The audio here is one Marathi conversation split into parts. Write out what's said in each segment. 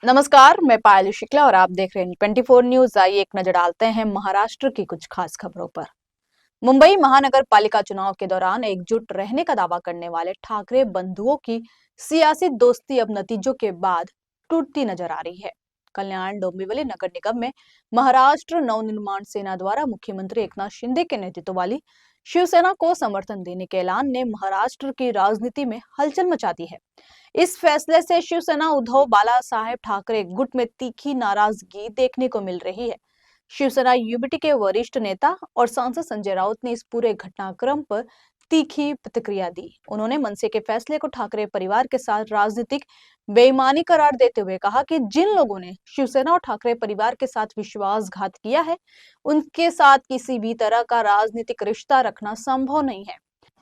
नमस्कार, मैं पायल शुक्ला और आप देख रहे हैं 24 न्यूज। आइए एक नजर डालते हैं महाराष्ट्र की कुछ खास खबरों पर। मुंबई महानगर पालिका चुनाव के दौरान एकजुट रहने का दावा करने वाले ठाकरे बंधुओं की सियासी दोस्ती अब नतीजों के बाद टूटती नजर आ रही है। कल्याण डोंबिवली नगर निगम में महाराष्ट्र नवनिर्माण सेना द्वारा मुख्यमंत्री एकनाथ शिंदे के नेतृत्व वाली शिवसेना को समर्थन देने के ऐलान ने महाराष्ट्र की राजनीति में हलचल मचा दी है। इस फैसले से शिवसेना उद्धव बाला साहेब ठाकरे गुट में तीखी नाराजगी देखने को मिल रही है। शिवसेना यूबीटी के वरिष्ठ नेता और सांसद संजय राउत ने इस पूरे घटनाक्रम पर तीखी प्रतिक्रिया दी। उन्होंने मनसे के फैसले को ठाकरे परिवार के साथ राजनीतिक बेईमानी करार देते हुए कहा कि जिन लोगों ने शिवसेना और ठाकरे परिवार के साथ विश्वासघात किया है, उनके साथ किसी भी तरह का राजनीतिक रिश्ता रखना संभव नहीं है।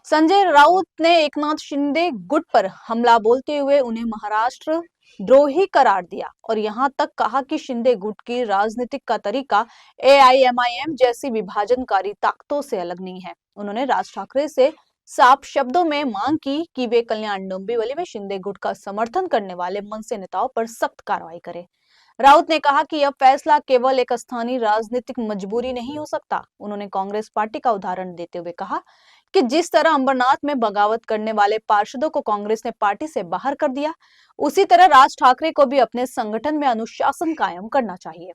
संजय राउत ने एकनाथ शिंदे गुट पर हमला बोलते हुए उन्हें महाराष्ट्र द्रोही करार दिया और यहां तक कहा कि शिंदे गुट की राजनीतिक का तरीका एआईएमआईएम जैसी विभाजनकारी ताकतों से अलग नहीं है। उन्होंने राज ठाकरे से साफ शब्दों में मांग की कि वे कल्याण डोंबिवली में शिंदे गुट का समर्थन करने वाले मनसे नेताओं पर सख्त कार्रवाई करें। राउत ने कहा कि यह फैसला केवल एक स्थानीय राजनीतिक मजबूरी नहीं हो सकता। उन्होंने कांग्रेस पार्टी का उदाहरण देते हुए कहा कि जिस तरह अंबरनाथ में बगावत करने वाले पार्षदों को कांग्रेस ने पार्टी से बाहर कर दिया, उसी तरह राज ठाकरे को भी अपने संगठन में अनुशासन कायम करना चाहिए।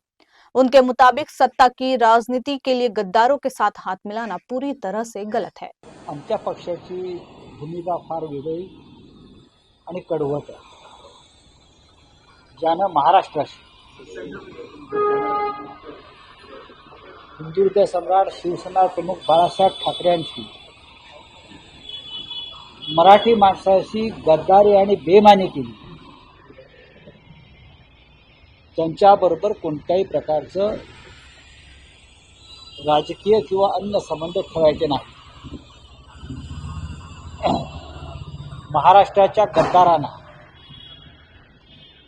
उनके मुताबिक सत्ता की राजनीति के लिए गद्दारों के साथ हाथ मिलाना पूरी तरह से गलत है। आमच्या पक्षाची भूमिका फार वेगळी आणि कडवट आहे, ज्यानं महाराष्ट्राशी हिंदुत्व सम्राट शिवसेना प्रमुख बाळासाहेब ठाकरेंशी मराठी माणसाशी गद्दारी आणि बेमानी केली। त्यांच्याबरोबर कोणत्याही प्रकारचं राजकीय किंवा अन्य संबंध ठेवायचे नाही। महाराष्ट्राच्या गद्दारांना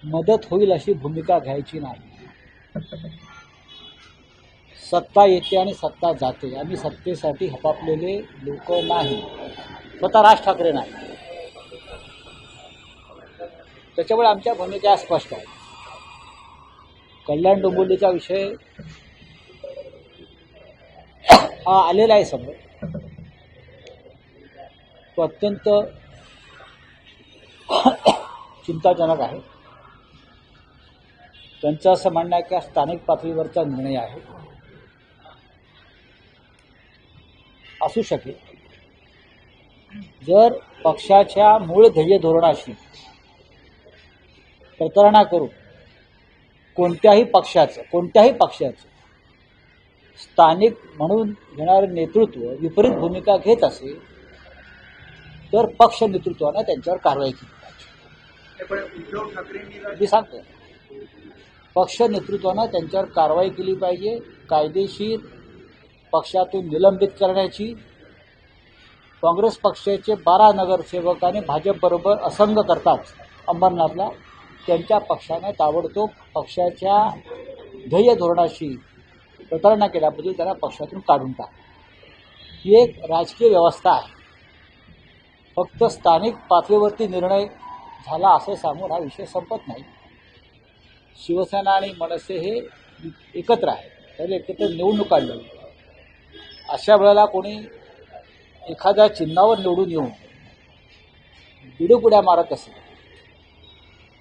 मदत होईल अशी भूमिका घ्यायची नाही। सत्ता येते आणि सत्ता जाते। आम्ही सत्तेसाठी हपापलेले लोक नाही, स्वतः राज ठाकरे नाही। त्याच्यामुळे आमच्या भूमिका स्पष्ट आहे। कल्याण डोंबिवलीचा विषय हा आलेला आहे समोर, तो अत्यंत चिंताजनक आहे। त्यांचं असं म्हणणं आहे की स्थानिक पातळीवरचा निर्णय आहे, असू शकेल। जर पक्षाच्या मूळ ध्येय धोरणाशी प्रतारणा करून कोणत्याही पक्षाचं स्थानिक म्हणून घेणारे नेतृत्व विपरीत भूमिका घेत असेल तर पक्ष नेतृत्वाने त्यांच्यावर कारवाई केली पाहिजे। उद्धव ठाकरेंनी मी सांगतो, पक्ष नेतृत्वाने त्यांच्यावर कारवाई केली पाहिजे। कायदेशीर पक्षातून निलंबित करण्याची। काँग्रेस पक्षाचे 12 नगरसेवकांनी भाजपबरोबर असंग करतात अंबरनाथला, त्यांच्या पक्षाने ताबडतोब पक्षाच्या ध्येय धोरणाशी प्रतारणा केल्याबद्दल त्यांना पक्षातून काढून टाक। ही एक राजकीय व्यवस्था आहे। फक्त स्थानिक पातळीवरती निर्णय झाला असं सांगून हा विषय संपत नाही। शिवसेना आणि मनसे हे एकत्र आहे, त्याला एकत्र निवडणूक काढली। अशा वेळेला कोणी एखाद्या चिन्हावर निवडून येऊन बिडुपुड्या मारत असेल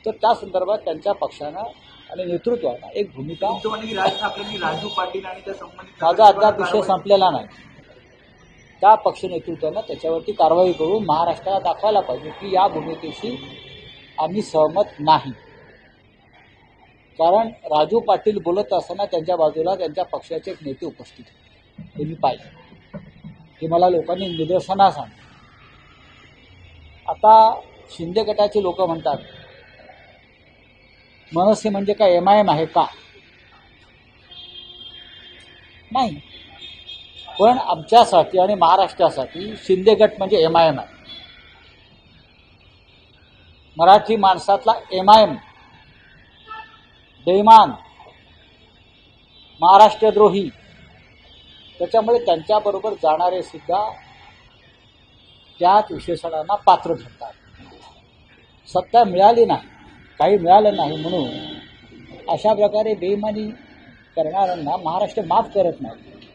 तर त्या संदर्भात त्यांच्या पक्षानं आणि नेतृत्वानं एक भूमिका। राज ठाकरेंनी राजू पाटील आणि त्या संबंधित माझा अद्याप विषय संपलेला नाही। त्या पक्ष नेतृत्वानं त्याच्यावरती कारवाई करून महाराष्ट्राला दाखवायला पाहिजे की या भूमिकेशी आम्ही सहमत नाही। कारण राजू पाटील बोलत असताना त्यांच्या बाजूला त्यांच्या पक्षाचे एक नेते उपस्थित होते, हे मी पाहिजे। हे मला लोकांनी निदर्शनास आणलं। आता शिंदे गटाचे लोक म्हणतात मनसे म्हणजे काय एमआयएम आहे का? नाही, पण आमच्यासाठी आणि महाराष्ट्रासाठी शिंदे गट म्हणजे एमआयएम आहे। मराठी माणसातला एमआयएम बेईमान, महाराष्ट्रद्रोही, त्याच्यामुळे त्यांच्याबरोबर जाणारे सुद्धा त्याच विशेषणांना पात्र ठरतात। सत्ता मिळाली नाही, काही मिळालं नाही म्हणून अशा प्रकारे बेईमानी करणाऱ्यांना महाराष्ट्र माफ करत नाही.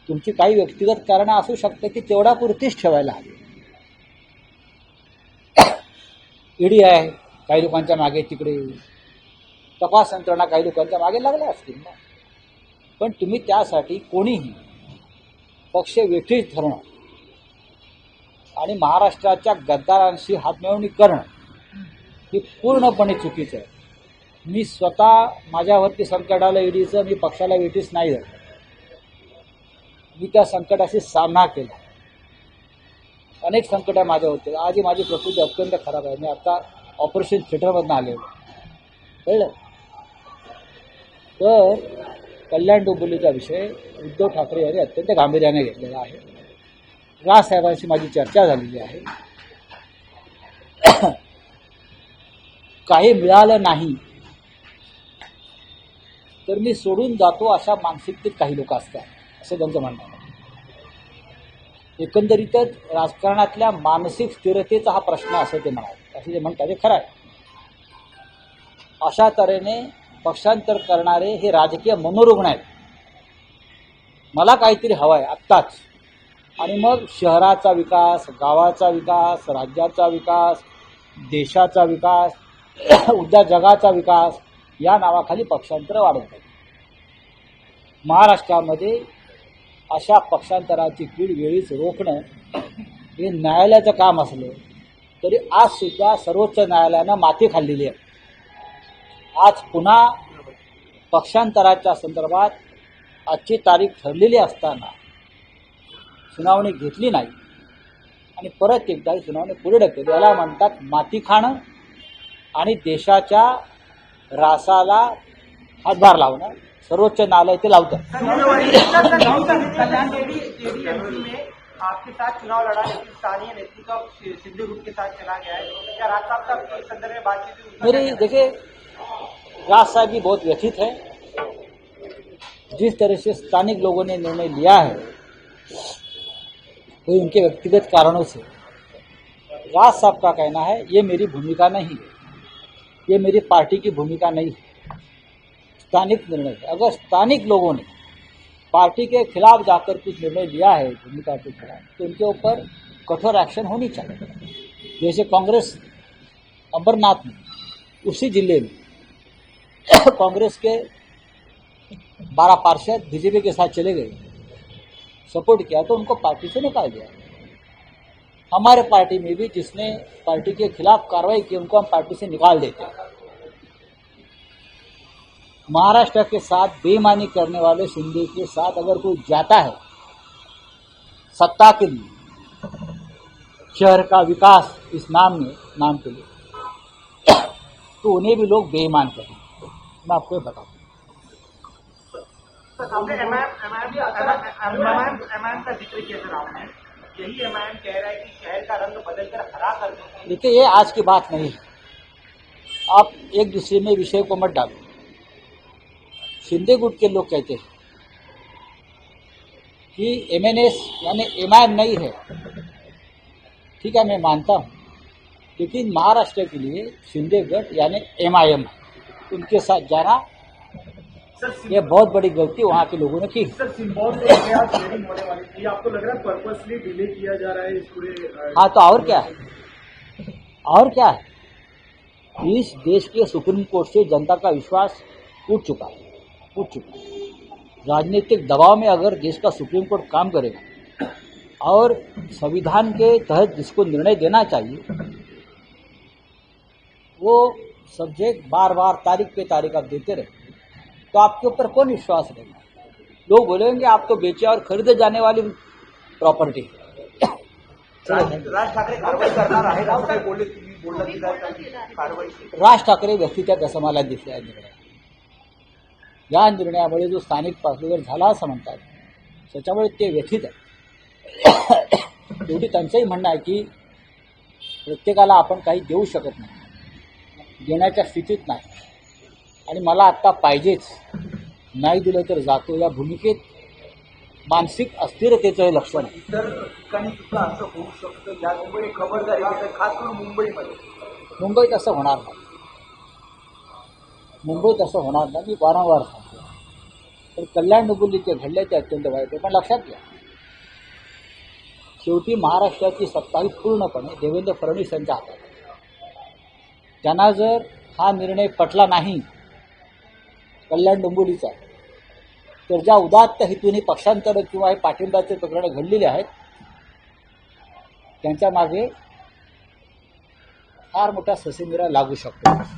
तुमची काही व्यक्तिगत कारणं असू शकते की तेवढा पुरतीच ठेवायला हवी. ईडी आहे काही लोकांच्या मागे, तिकडे तपास यंत्रणा काही लोकांच्या मागे लागल्या असतील ना. पण तुम्ही त्यासाठी कोणीही पक्ष वेठीस धरणं आणि महाराष्ट्राच्या गद्दारांशी हातमिळवणी करणं हे पूर्णपणे चुकीचं आहे. मी स्वतः माझ्यावरती संकट आलं ईडीचं, मी पक्षाला वेठीस नाही धरलं. मी त्या संकटाशी सामना केला. अनेक संकटं माझ्या होते. आजही माझी प्रकृती अत्यंत खराब आहे. मी आता ऑपरेशन थिएटरमधून आलेलो, कळलं. तर कल्याण डोंबिवलीचा विषय उद्धव ठाकरे यांनी अत्यंत गांभीर्याने घेतलेला आहे. राजसाहेबांशी माझी चर्चा झालेली आहे. काही मिळालं नाही तर मी सोडून जातो अशा मानसिकतेत काही लोक असतात, असं त्यांचं म्हणणं आहे. एकंदरीतच राजकारणातल्या मानसिक स्थिरतेचा हा प्रश्न असं ते म्हणाले, असं ते म्हणतात. ते खरं आहे. अशा तऱ्हेने पक्षांतर करणारे हे राजकीय मनोरुग्ण आहेत. मला काहीतरी हवं आहे आत्ताच, आणि मग शहराचा विकास, गावाचा विकास, राज्याचा विकास, देशाचा विकास, उद्या जगाचा विकास या नावाखाली पक्षांतर वाढत आहेत. महाराष्ट्रामध्ये अशा पक्षांतराची कीड वेळीच रोखणं हे न्यायालयाचं काम असलं तरी आजसुद्धा सर्वोच्च न्यायालयानं माती खाल्लेली आहे. आज पुन्हा पक्षांतराच्या संदर्भात आजची तारीख ठरलेली असताना सुनावणी घेतली नाही आणि परत एकदा सुनावणी पुढे ढकलली. याला म्हणतात माती खाणं आणि देशाच्या रासाला हातभार लावणं. सर्वोच्च न्यायालय ते लावतं. आपके साथ चुनाव लड़ा लेकिन स्थानीय नेतृत्व सिंधु गुट के साथ चला गया है. क्या राज साहब का इस संदर्भ में बातचीत हुई? मेरी देखिए, राज साहब भी बहुत व्यथित है. जिस तरह से स्थानिक लोगों ने निर्णय लिया है वो उनके व्यक्तिगत कारणों से. राज साहब का कहना है ये मेरी भूमिका नहीं है, ये मेरी पार्टी की भूमिका नहीं है, स्थानिक निर्णय है. अगर स्थानिक लोगों ने पार्टी के खिलाफ जाकर कुछ निर्णय लिया है भूमिका के खिलाफ, तो उनके ऊपर कठोर एक्शन होनी चाहिए. जैसे कांग्रेस अमरनाथ में, उसी जिले में कांग्रेस के 12 पार्षद बीजेपी के साथ चले गए, सपोर्ट किया तो उनको पार्टी से निकाल दिया. हमारे पार्टी में भी जिसने पार्टी के खिलाफ कार्रवाई की उनको हम पार्टी से निकाल देते हैं. महाराष्ट्र के साथ बेईमानी करने वाले शिंदे के साथ अगर कोई जाता है सत्ता के लिए, शहर का विकास इस नाम के लिए, तो उन्हें भी लोग बेईमान करेंगे. मैं आपको बताऊं, आपने एमआईएम का जिक्र किया सर. आपने यही एमआईएम कह रहा है कि शहर का रंग बदलकर हरा कर देंगे. देखिए, ये आज की बात नहीं है. आप एक दूसरे में विषय को मत डालो. शिंदे गुट के लोग कहते हैं कि एमएनएस यानी एमआईएम नहीं है. ठीक है, मैं मानता हूँ, लेकिन महाराष्ट्र के लिए शिंदे गट यानी एमआईएम है. उनके साथ जाना ये बहुत बड़ी गलती वहाँ के लोगों ने की. सर, सिंबल से शेयरिंग होने वाली थी, आपको लग रहा है पर्पसली डिले किया जा रहा है इस पूरे? हाँ, तो और क्या है, और क्या है. इस देश के सुप्रीम कोर्ट से जनता का विश्वास उठ चुका है. राजनीतिक दबाव में अगर देश का सुप्रीम कोर्ट काम करेगा और संविधान के तहत जिसको निर्णय देना चाहिए वो सब्जेक्ट बार बार तारीख पे तारीख आप देते रहे, तो आपके ऊपर कौन विश्वास रहेगा. लोग बोलेंगे आप तो बेचे और खरीदे जाने वाली प्रॉपर्टी. राज ठाकरे कारवाई करणार आहेत असं काही बोललं कारवाई. राज ठाकरे व्यक्तिगत असं मला दिसलं आहे निर्णय. या निर्णयामुळे जो स्थानिक पातळीवर झाला असं म्हणतात त्याच्यामुळे ते व्यथित आहे. शेवटी त्यांचंही म्हणणं आहे की प्रत्येकाला आपण काही देऊ शकत नाही, देण्याच्या स्थितीत नाही, आणि मला आत्ता पाहिजेच, नाही दिलं तर जातो, या भूमिकेत मानसिक अस्थिरतेचं हे लक्षण आहे. इतर ठिकाणी सुद्धा असं होऊ शकतं, यामुळे खबरदारी घेतात, खास करून मुंबईमध्ये. मुंबईत असं होणार नाही. मुंबईत असं होणार नाही, मी वारंवार सांगतो. पण कल्याण डोंबिवलीत जे घडले ते अत्यंत वाईट आहे. पण लक्षात घ्या, शेवटी महाराष्ट्राची सत्ता ही पूर्णपणे देवेंद्र फडणवीस यांच्या हातात आहे. त्यांना जर हा निर्णय पटला नाही कल्याण डोंबिवलीचा, तर ज्या उदात्त हेतूने पक्षांतर किंवा हे पाठिंब्याचे प्रकरणं घडलेली आहेत त्यांच्या मागे फार मोठा ससेमिरा लागू शकतो.